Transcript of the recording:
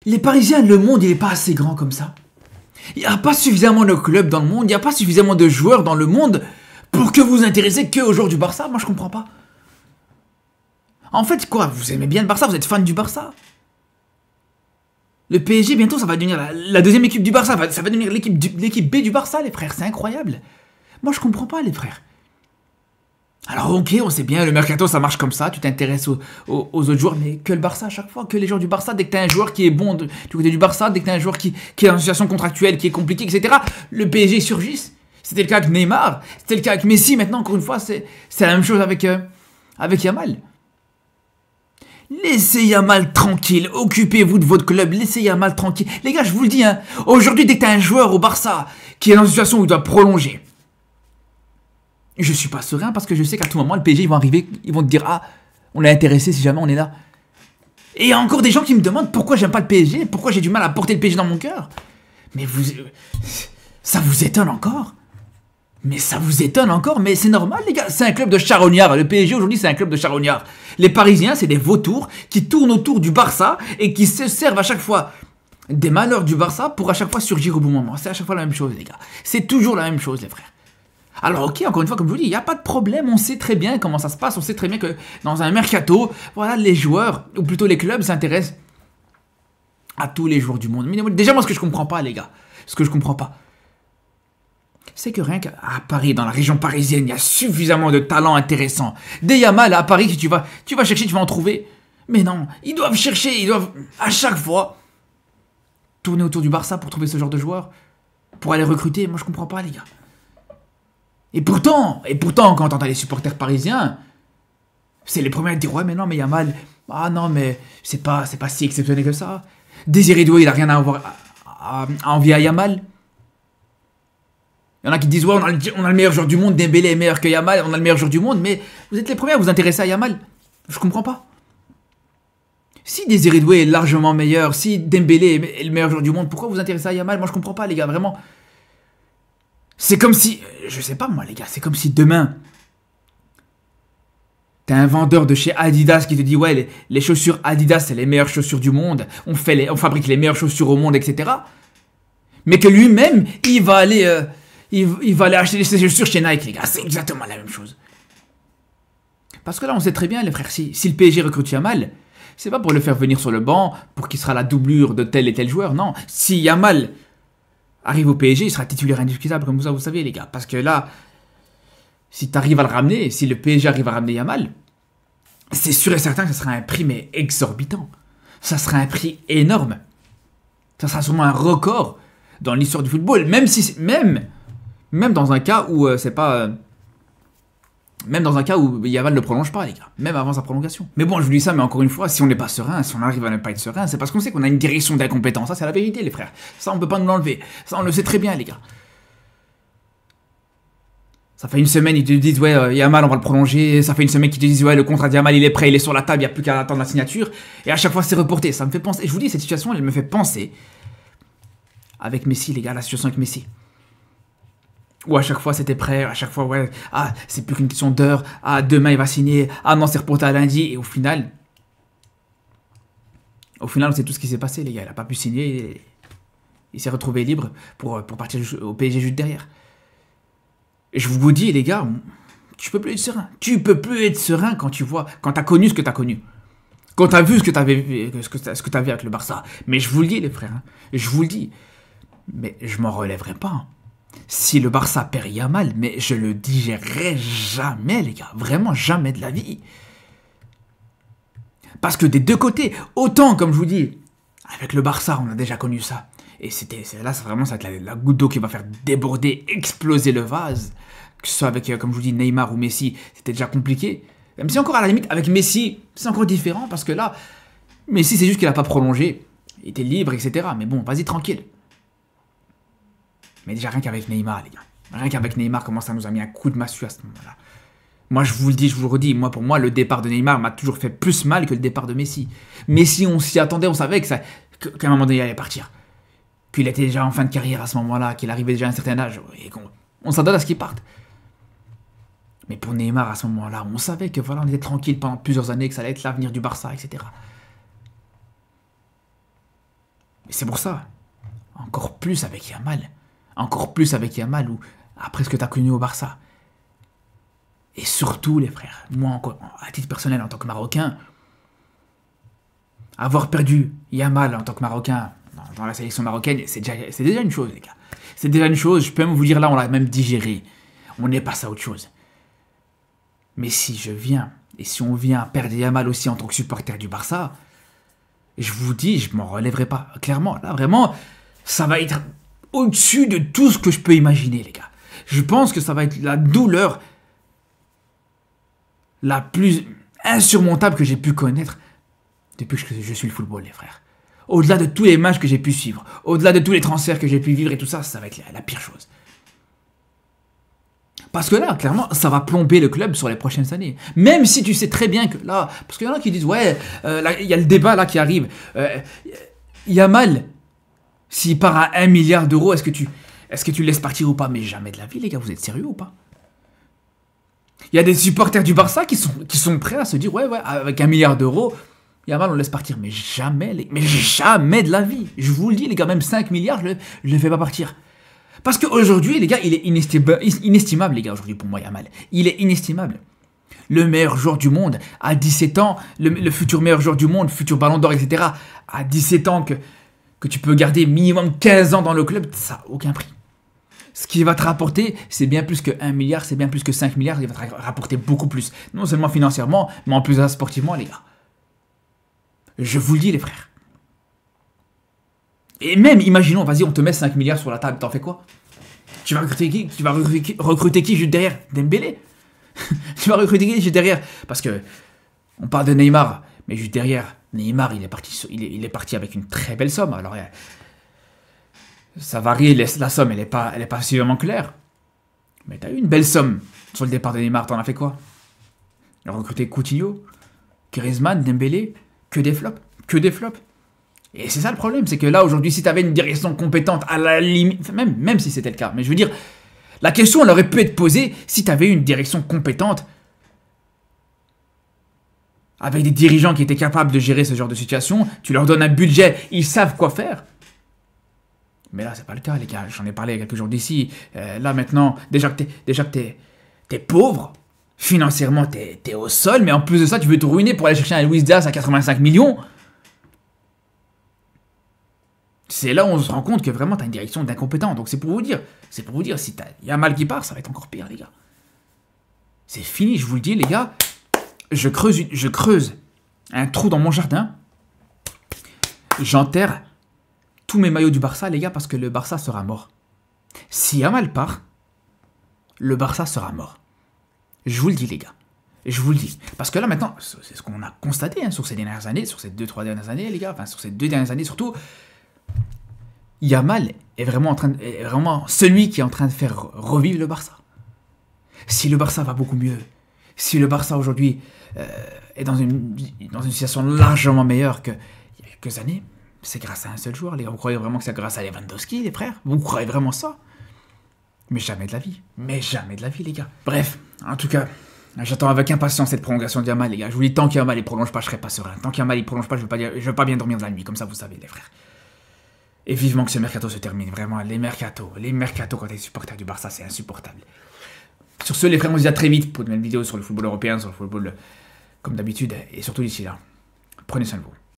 Les Parisiens, le monde, il n'est pas assez grand comme ça. Il n'y a pas suffisamment de clubs dans le monde, il n'y a pas suffisamment de joueurs dans le monde pour que vous vous intéressez que aux joueurs du Barça. Moi, je comprends pas. En fait, quoi, vous aimez bien le Barça, vous êtes fan du Barça. Le PSG, bientôt, ça va devenir la deuxième équipe du Barça. Ça va devenir l'équipe B du Barça, les frères. C'est incroyable. Moi, je comprends pas, les frères. Alors, ok, on sait bien, le mercato, ça marche comme ça. Tu t'intéresses aux autres joueurs, mais que le Barça à chaque fois. Que les joueurs du Barça, dès que tu as un joueur qui est bon du côté du Barça, dès que tu as un joueur qui est dans une situation contractuelle, qui est compliquée, etc., le PSG surgisse. C'était le cas avec Neymar. C'était le cas avec Messi. Maintenant, encore une fois, c'est la même chose avec Yamal. Laissez Yamal tranquille, occupez-vous de votre club, laissez Yamal tranquille. Les gars, je vous le dis, hein, aujourd'hui, dès que t'as un joueur au Barça qui est dans une situation où il doit prolonger, je suis pas serein parce que je sais qu'à tout moment, le PSG, ils vont arriver, ils vont te dire, ah, on est intéressé si jamais on est là. Et il y a encore des gens qui me demandent pourquoi j'aime pas le PSG, pourquoi j'ai du mal à porter le PSG dans mon cœur. Mais ça vous étonne encore? Mais ça vous étonne encore? Mais c'est normal, les gars. C'est un club de charognards. Le PSG, aujourd'hui, c'est un club de charognards. Les Parisiens, c'est des vautours qui tournent autour du Barça et qui se servent à chaque fois des malheurs du Barça pour à chaque fois surgir au bon moment. C'est à chaque fois la même chose, les gars. C'est toujours la même chose, les frères. Alors, ok, encore une fois, comme je vous dis, il n'y a pas de problème. On sait très bien comment ça se passe. On sait très bien que dans un mercato, voilà, les joueurs, ou plutôt les clubs, s'intéressent à tous les joueurs du monde. Mais déjà, moi, ce que je comprends pas, les gars, ce que je comprends pas, c'est que rien qu'à Paris, dans la région parisienne, il y a suffisamment de talents intéressants. Des Yamal à Paris, si tu vas chercher, tu vas en trouver. Mais non, ils doivent chercher, ils doivent à chaque fois tourner autour du Barça pour trouver ce genre de joueurs, pour aller recruter. Moi, je comprends pas, les gars. Et pourtant, quand on entend les supporters parisiens, c'est les premiers à dire, ouais, mais non, mais Yamal, ah non, mais c'est pas si exceptionnel que ça. Désiré Doué, il a rien à envier à Yamal. Il y en a qui disent, ouais, on a le meilleur joueur du monde, Dembélé est meilleur que Yamal, on a le meilleur joueur du monde, mais vous êtes les premiers à vous intéresser à Yamal. Je comprends pas. Si Désiré Doué est largement meilleur, si Dembélé est le meilleur joueur du monde, pourquoi vous intéressez à Yamal? Moi, je comprends pas, les gars, vraiment. C'est comme si, je sais pas moi, les gars, c'est comme si demain, t'as un vendeur de chez Adidas qui te dit, ouais, les chaussures Adidas, c'est les meilleures chaussures du monde, on fabrique les meilleures chaussures au monde, etc. Mais que lui-même, il va aller acheter ses chaussures chez Nike, les gars. C'est exactement la même chose. Parce que là, on sait très bien, les frères, si le PSG recrute Yamal, c'est pas pour le faire venir sur le banc, pour qu'il sera la doublure de tel et tel joueur, non. Si Yamal arrive au PSG, il sera titulaire indiscutable, comme vous savez, les gars. Parce que là, si t'arrives à le ramener, si le PSG arrive à ramener Yamal, c'est sûr et certain que ce sera un prix, mais exorbitant. Ça sera un prix énorme. Ça sera sûrement un record dans l'histoire du football, même dans un cas où c'est pas... même dans un cas où Yamal ne prolonge pas, les gars. Même avant sa prolongation. Mais bon, je vous dis ça, mais encore une fois, si on n'est pas serein, si on arrive à ne pas être serein, c'est parce qu'on sait qu'on a une direction d'incompétence. Ça, c'est la vérité, les frères. Ça, on peut pas nous l'enlever. Ça, on le sait très bien, les gars. Ça fait une semaine, ils te disent, ouais, Yamal, on va le prolonger. Ça fait une semaine qu'ils te disent, ouais, le contrat de Yamal, il est prêt, il est sur la table, il n'y a plus qu'à attendre la signature. Et à chaque fois, c'est reporté. Ça me fait penser... Et je vous dis, cette situation, elle me fait penser avec Messi, les gars, la situation avec Messi. Où à chaque fois c'était prêt, à chaque fois ouais, ah c'est plus qu'une question d'heure, ah demain il va signer, ah non c'est reporté à lundi, et au final on sait tout ce qui s'est passé, les gars, il a pas pu signer, il s'est retrouvé libre pour partir au PSG juste derrière. Et je vous dis, les gars, tu peux plus être serein, quand tu vois, quand t'as connu ce que t'as connu, quand t'as vu ce que t'avais avec le Barça. Mais je vous le dis, les frères, hein, je vous le dis, mais je m'en relèverai pas, hein. Si le Barça perd Yamal, mais je le digérerai jamais, les gars. Vraiment jamais de la vie. Parce que des deux côtés, autant, comme je vous dis, avec le Barça, on a déjà connu ça. Et là, ça va être la goutte d'eau qui va faire déborder, exploser le vase. Que ce soit avec, comme je vous dis, Neymar ou Messi, c'était déjà compliqué. Même si encore à la limite, avec Messi, c'est encore différent. Parce que là, Messi, c'est juste qu'il n'a pas prolongé. Il était libre, etc. Mais bon, vas-y, tranquille. Mais déjà, rien qu'avec Neymar, les gars. Rien qu'avec Neymar, comment ça nous a mis un coup de massue à ce moment-là. Moi, je vous le dis, je vous le redis. Pour moi, le départ de Neymar m'a toujours fait plus mal que le départ de Messi. Messi, on s'y attendait, on savait qu'à un moment donné, il allait partir. Qu'il était déjà en fin de carrière à ce moment-là, qu'il arrivait déjà à un certain âge. Et on s'attendait à ce qu'il parte. Mais pour Neymar, à ce moment-là, on savait que voilà, on était tranquille pendant plusieurs années, que ça allait être l'avenir du Barça, etc. Et c'est pour ça, encore plus avec Yamal. Encore plus avec Yamal, ou après ce que tu as connu au Barça. Et surtout, les frères, moi, encore, à titre personnel, en tant que Marocain, avoir perdu Yamal en tant que Marocain dans la sélection marocaine, c'est déjà une chose, les gars. C'est déjà une chose, je peux même vous dire, là, on l'a même digéré. On n'est pas à autre chose. Mais si je viens, et si on vient perdre Yamal aussi en tant que supporter du Barça, je vous dis, je m'en relèverai pas. Clairement, là, vraiment, ça va être au-dessus de tout ce que je peux imaginer, les gars. Je pense que ça va être la douleur la plus insurmontable que j'ai pu connaître depuis que je suis le football, les frères. Au-delà de tous les matchs que j'ai pu suivre, au-delà de tous les transferts que j'ai pu vivre et tout ça, ça va être la pire chose. Parce que là, clairement, ça va plomber le club sur les prochaines années. Même si tu sais très bien que là, parce qu'il y en a qui disent, ouais, il y a le débat là qui arrive. Yamal, s'il part à 1 milliard d'euros, est-ce que tu le laisses partir ou pas? Mais jamais de la vie, les gars, vous êtes sérieux ou pas? Il y a des supporters du Barça qui sont prêts à se dire, ouais, avec 1 milliard d'euros, Yamal, on le laisse partir. Mais jamais de la vie. Je vous le dis, les gars, même 5 milliards, je ne le fais pas partir. Parce qu'aujourd'hui, les gars, il est inestimable, les gars, aujourd'hui, pour moi, Yamal. Il est inestimable. Le meilleur joueur du monde, à 17 ans, le futur meilleur joueur du monde, futur ballon d'or, etc., à 17 ans, que tu peux garder minimum 15 ans dans le club, ça n'a aucun prix. Ce qui va te rapporter, c'est bien plus que 1 milliard, c'est bien plus que 5 milliards, il va te rapporter beaucoup plus. Non seulement financièrement, mais en plus sportivement, les gars. Je vous le dis, les frères. Et même, imaginons, vas-y, on te met 5 milliards sur la table, t'en fais quoi? Tu vas recruter qui? Tu vas recruter qui juste derrière? Dembélé? Tu vas recruter qui juste derrière? Parce que, on parle de Neymar, mais juste derrière, Neymar, il est parti avec une très belle somme. Alors, ça varie, la somme, elle est pas suffisamment claire. Mais t'as eu une belle somme sur le départ de Neymar, t'en as fait quoi? Il a recruté Coutinho, Griezmann, Dembélé, que des flops. Et c'est ça le problème, c'est que là, aujourd'hui, si tu avais une direction compétente, à la limite, même si c'était le cas, mais je veux dire, la question, elle aurait pu être posée si tu avais une direction compétente, avec des dirigeants qui étaient capables de gérer ce genre de situation, tu leur donnes un budget, ils savent quoi faire. Mais là, c'est pas le cas, les gars, j'en ai parlé il y a quelques jours d'ici. Là, maintenant, déjà que t'es pauvre, financièrement, t'es au sol, mais en plus de ça, tu veux te ruiner pour aller chercher un Luis Diaz à 85 millions. C'est là où on se rend compte que vraiment t'as une direction d'incompétent. Donc c'est pour vous dire, si t'as Yamal qui part, ça va être encore pire, les gars. C'est fini, je vous le dis, les gars. Je creuse un trou dans mon jardin. J'enterre tous mes maillots du Barça, les gars, parce que le Barça sera mort. Si Yamal part, le Barça sera mort. Je vous le dis, les gars. Je vous le dis. Parce que là, maintenant, c'est ce qu'on a constaté hein, sur ces dernières années, sur ces 2-3 dernières années, les gars, enfin sur ces 2 dernières années surtout. Yamal est vraiment celui qui est en train de faire revivre le Barça. Si le Barça va beaucoup mieux, si le Barça aujourd'hui est dans une situation largement meilleure qu'il y a quelques années, c'est grâce à un seul joueur. Les gars, vous croyez vraiment que c'est grâce à Lewandowski, les frères? Vous croyez vraiment ça? Mais jamais de la vie. Mais jamais de la vie, les gars. Bref, en tout cas, j'attends avec impatience cette prolongation de Yamal, les gars. Je vous dis, tant qu'Yamal ne prolonge pas, je serai pas serein. Tant qu'Yamal ne prolonge pas, je veux pas bien dormir de la nuit, comme ça, vous savez, les frères. Et vivement que ce mercato se termine. Vraiment, les mercatos quand t'es supporter du Barça, c'est insupportable. Sur ce, les frères, on se dit à très vite pour une nouvelle vidéo sur le football européen, sur le football comme d'habitude. Et surtout d'ici là, prenez soin de vous.